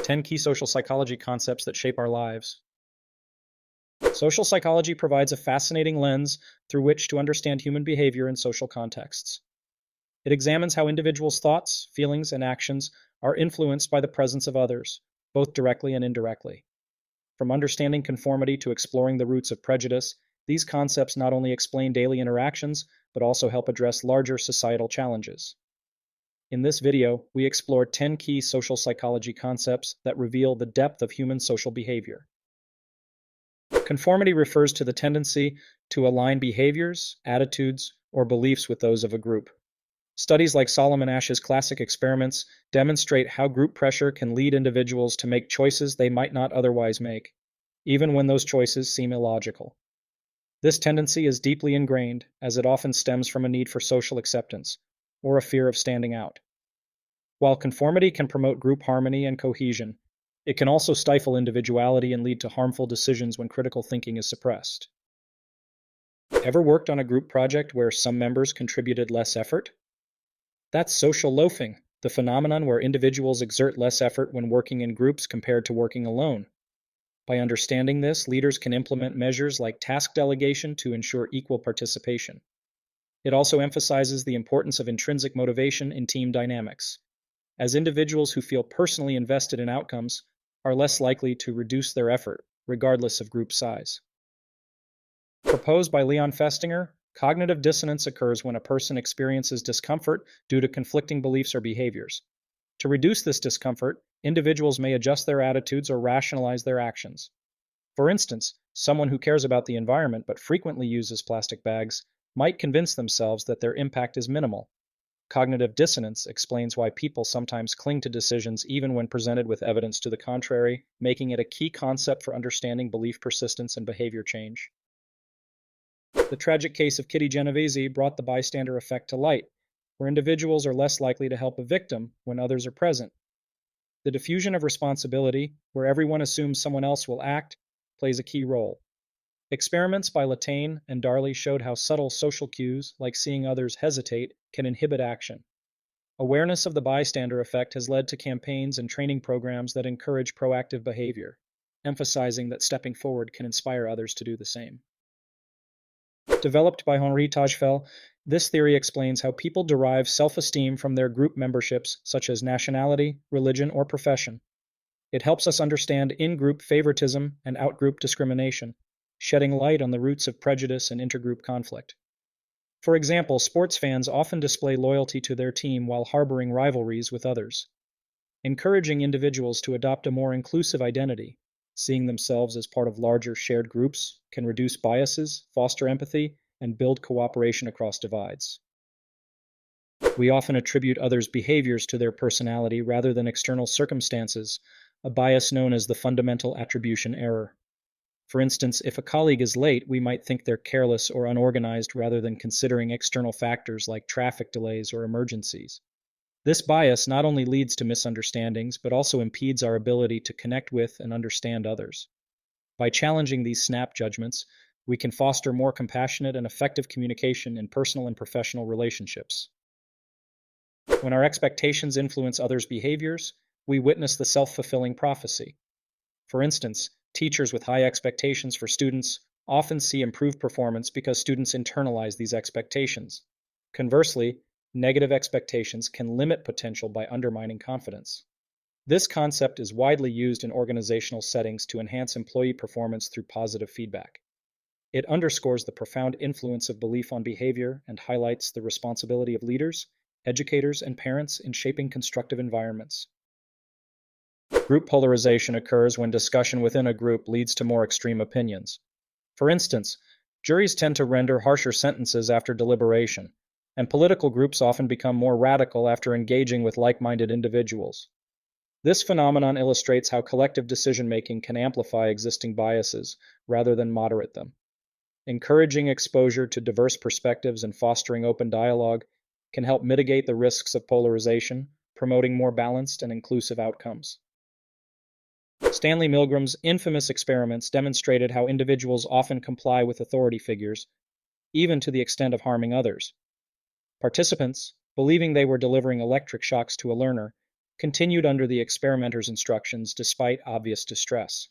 10 key social psychology concepts that shape our lives. Social psychology provides a fascinating lens through which to understand human behavior in social contexts. It examines how individuals' thoughts, feelings, and actions are influenced by the presence of others, both directly and indirectly. From understanding conformity to exploring the roots of prejudice, these concepts not only explain daily interactions, but also help address larger societal challenges. In this video, we explore 10 key social psychology concepts that reveal the depth of human social behavior. Conformity refers to the tendency to align behaviors, attitudes, or beliefs with those of a group. Studies like Solomon Asch's classic experiments demonstrate how group pressure can lead individuals to make choices they might not otherwise make, even when those choices seem illogical. This tendency is deeply ingrained, as it often stems from a need for social acceptance, or a fear of standing out. While conformity can promote group harmony and cohesion, it can also stifle individuality and lead to harmful decisions when critical thinking is suppressed. Ever worked on a group project where some members contributed less effort? That's social loafing, the phenomenon where individuals exert less effort when working in groups compared to working alone. By understanding this, leaders can implement measures like task delegation to ensure equal participation. It also emphasizes the importance of intrinsic motivation in team dynamics, as individuals who feel personally invested in outcomes are less likely to reduce their effort, regardless of group size. Proposed by Leon Festinger, cognitive dissonance occurs when a person experiences discomfort due to conflicting beliefs or behaviors. To reduce this discomfort, individuals may adjust their attitudes or rationalize their actions. For instance, someone who cares about the environment but frequently uses plastic bags might convince themselves that their impact is minimal. Cognitive dissonance explains why people sometimes cling to decisions even when presented with evidence to the contrary, making it a key concept for understanding belief persistence and behavior change. The tragic case of Kitty Genovese brought the bystander effect to light, where individuals are less likely to help a victim when others are present. The diffusion of responsibility, where everyone assumes someone else will act, plays a key role. Experiments by Latane and Darley showed how subtle social cues, like seeing others hesitate, can inhibit action. Awareness of the bystander effect has led to campaigns and training programs that encourage proactive behavior, emphasizing that stepping forward can inspire others to do the same. Developed by Henri Tajfel, this theory explains how people derive self-esteem from their group memberships, such as nationality, religion, or profession. It helps us understand in-group favoritism and out-group discrimination, shedding light on the roots of prejudice and intergroup conflict. For example, sports fans often display loyalty to their team while harboring rivalries with others. Encouraging individuals to adopt a more inclusive identity, seeing themselves as part of larger shared groups, can reduce biases, foster empathy, and build cooperation across divides. We often attribute others' behaviors to their personality rather than external circumstances, a bias known as the fundamental attribution error. For instance, if a colleague is late, we might think they're careless or unorganized rather than considering external factors like traffic delays or emergencies. This bias not only leads to misunderstandings, but also impedes our ability to connect with and understand others. By challenging these snap judgments, we can foster more compassionate and effective communication in personal and professional relationships. When our expectations influence others' behaviors, we witness the self-fulfilling prophecy. For instance, teachers with high expectations for students often see improved performance because students internalize these expectations. Conversely, negative expectations can limit potential by undermining confidence. This concept is widely used in organizational settings to enhance employee performance through positive feedback. It underscores the profound influence of belief on behavior and highlights the responsibility of leaders, educators, and parents in shaping constructive environments. Group polarization occurs when discussion within a group leads to more extreme opinions. For instance, juries tend to render harsher sentences after deliberation, and political groups often become more radical after engaging with like-minded individuals. This phenomenon illustrates how collective decision-making can amplify existing biases rather than moderate them. Encouraging exposure to diverse perspectives and fostering open dialogue can help mitigate the risks of polarization, promoting more balanced and inclusive outcomes. Stanley Milgram's infamous experiments demonstrated how individuals often comply with authority figures, even to the extent of harming others. Participants, believing they were delivering electric shocks to a learner, continued under the experimenter's instructions despite obvious distress.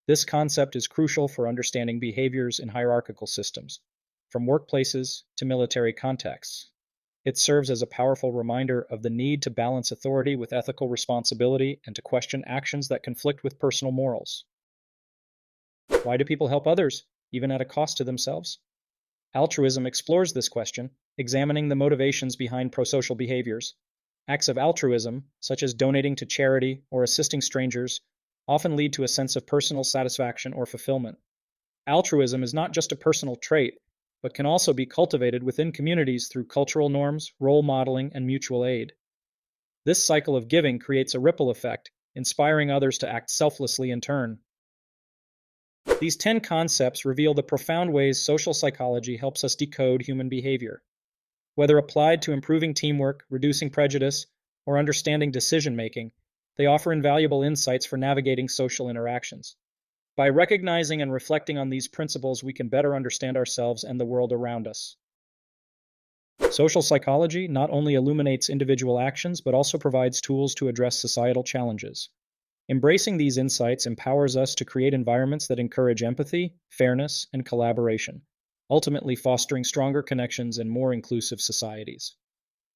This concept is crucial for understanding behaviors in hierarchical systems, from workplaces to military contexts. It serves as a powerful reminder of the need to balance authority with ethical responsibility and to question actions that conflict with personal morals. Why do people help others, even at a cost to themselves? Altruism explores this question, examining the motivations behind prosocial behaviors. Acts of altruism, such as donating to charity or assisting strangers, often lead to a sense of personal satisfaction or fulfillment. Altruism is not just a personal trait, but can also be cultivated within communities through cultural norms, role modeling, and mutual aid. This cycle of giving creates a ripple effect, inspiring others to act selflessly in turn. These 10 concepts reveal the profound ways social psychology helps us decode human behavior. Whether applied to improving teamwork, reducing prejudice, or understanding decision-making, they offer invaluable insights for navigating social interactions. By recognizing and reflecting on these principles, we can better understand ourselves and the world around us. Social psychology not only illuminates individual actions, but also provides tools to address societal challenges. Embracing these insights empowers us to create environments that encourage empathy, fairness, and collaboration, ultimately fostering stronger connections and more inclusive societies.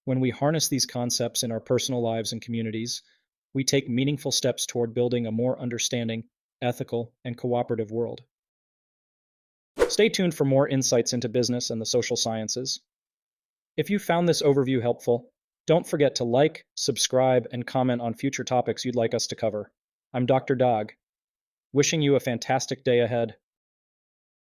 When we harness these concepts in our personal lives and communities, we take meaningful steps toward building a more understanding, ethical, and cooperative world. Stay tuned for more insights into business and the social sciences. If you found this overview helpful, don't forget to like, subscribe, and comment on future topics you'd like us to cover. I'm Dr. Dog, wishing you a fantastic day ahead.